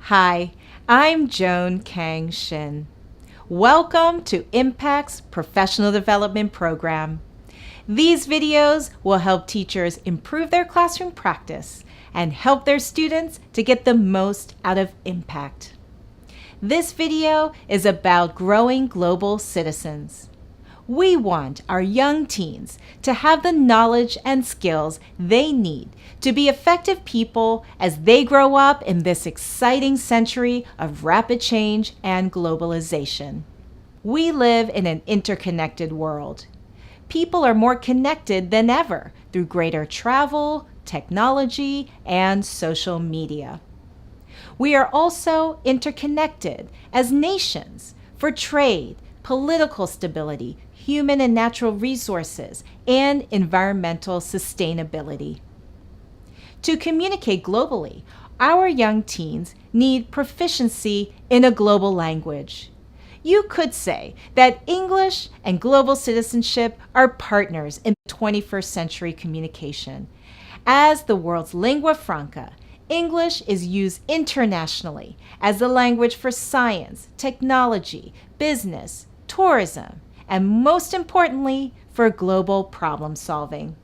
Hi, I'm Joan Kang Shin. Welcome to Impact's Professional Development Program. These videos will help teachers improve their classroom practice and help their students to get the most out of Impact. This video is about growing global citizens. We want our young teens to have the knowledge and skills they need to be effective people as they grow up in this exciting century of rapid change and globalization. We live in an interconnected world. People are more connected than ever through greater travel, technology, and social media. We are also interconnected as nations for trade, political stability, human and natural resources, and environmental sustainability. To communicate globally, our young teens need proficiency in a global language. You could say that English and global citizenship are partners in 21st century communication. As the world's lingua franca, English is used internationally as the language for science, technology, business, tourism, and most importantly, for global problem solving.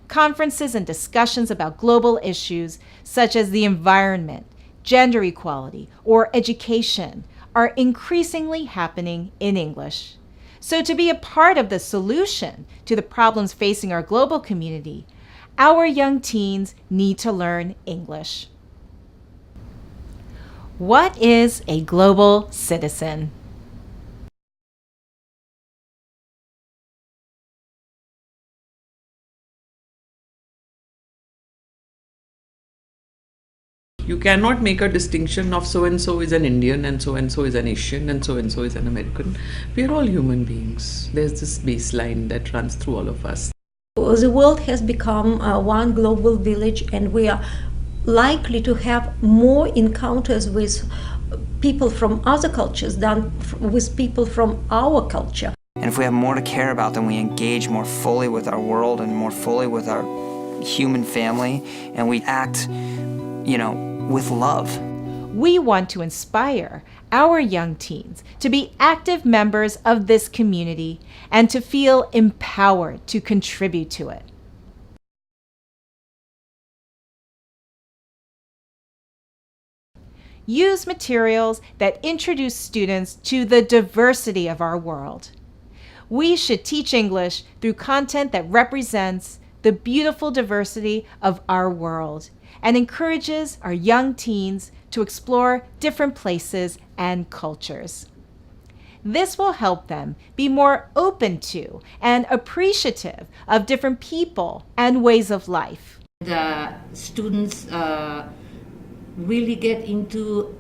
Conferences and discussions about global issues such as the environment, gender equality, or education are increasingly happening in English. So to be a part of the solution to the problems facing our global community, our young teens need to learn English. What is a global citizen? You cannot make a distinction of so and so is an Indian and so is an Asian and so is an American. We are all human beings. There's this baseline that runs through all of us. The world has become one global village, and we are likely to have more encounters with people from other cultures than with people from our culture. And if we have more to care about, then we engage more fully with our world and more fully with our human family, and we act, with love. We want to inspire our young teens to be active members of this community and to feel empowered to contribute to it. Use materials that introduce students to the diversity of our world. We should teach English through content that represents the beautiful diversity of our world and encourages our young teens to explore different places and cultures. This will help them be more open to and appreciative of different people and ways of life. The students really get into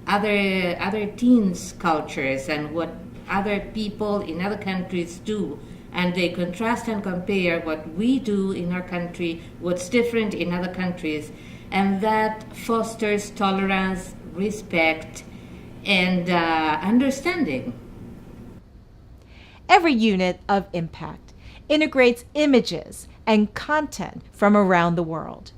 other teens' cultures and what other people in other countries do, and they contrast and compare what we do in our country, what's different in other countries, and that fosters tolerance, respect, and understanding. Every unit of Impact integrates images and content from around the world.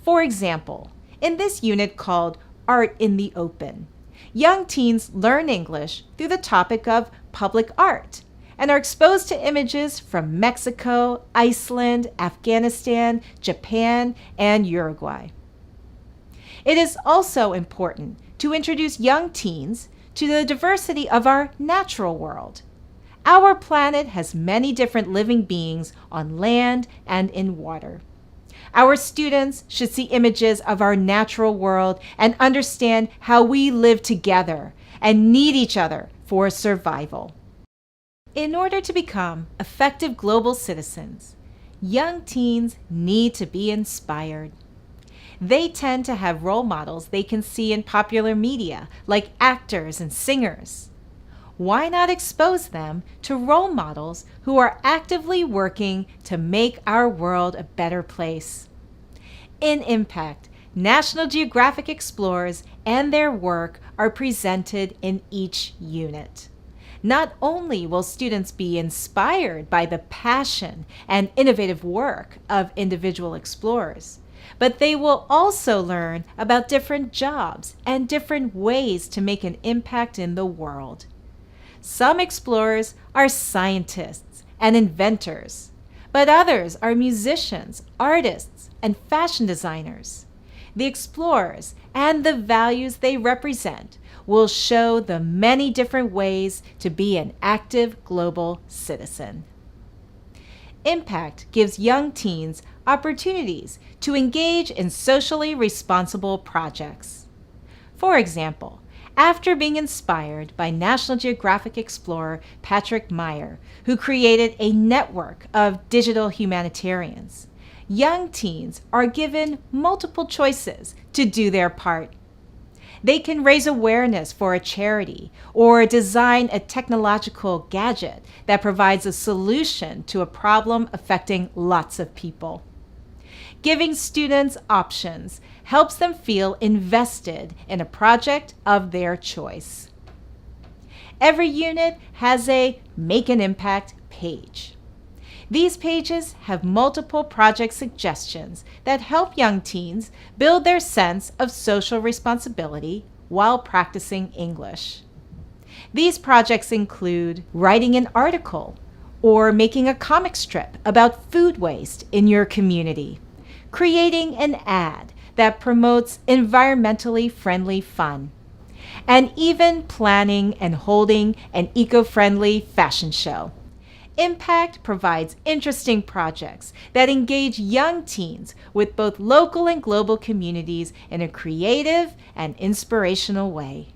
For example, in this unit called Art in the Open, young teens learn English through the topic of public art and are exposed to images from Mexico, Iceland, Afghanistan, Japan, and Uruguay. It is also important to introduce young teens to the diversity of our natural world. Our planet has many different living beings on land and in water. Our students should see images of our natural world and understand how we live together and need each other for survival. In order to become effective global citizens, young teens need to be inspired. They tend to have role models they can see in popular media, like actors and singers. Why not expose them to role models who are actively working to make our world a better place? In Impact, National Geographic explorers and their work are presented in each unit. Not only will students be inspired by the passion and innovative work of individual explorers, but they will also learn about different jobs and different ways to make an impact in the world. Some explorers are scientists and inventors, but others are musicians, artists, and fashion designers. The explorers and the values they represent will show the many different ways to be an active global citizen. Impact gives young teens opportunities to engage in socially responsible projects. For example, after being inspired by National Geographic explorer Patrick Meyer, who created a network of digital humanitarians, young teens are given multiple choices to do their part. They can raise awareness for a charity or design a technological gadget that provides a solution to a problem affecting lots of people. Giving students options helps them feel invested in a project of their choice. Every unit has a Make an Impact page. These pages have multiple project suggestions that help young teens build their sense of social responsibility while practicing English. These projects include writing an article or making a comic strip about food waste in your community, creating an ad that promotes environmentally friendly fun, and even planning and holding an eco-friendly fashion show. Impact provides interesting projects that engage young teens with both local and global communities in a creative and inspirational way.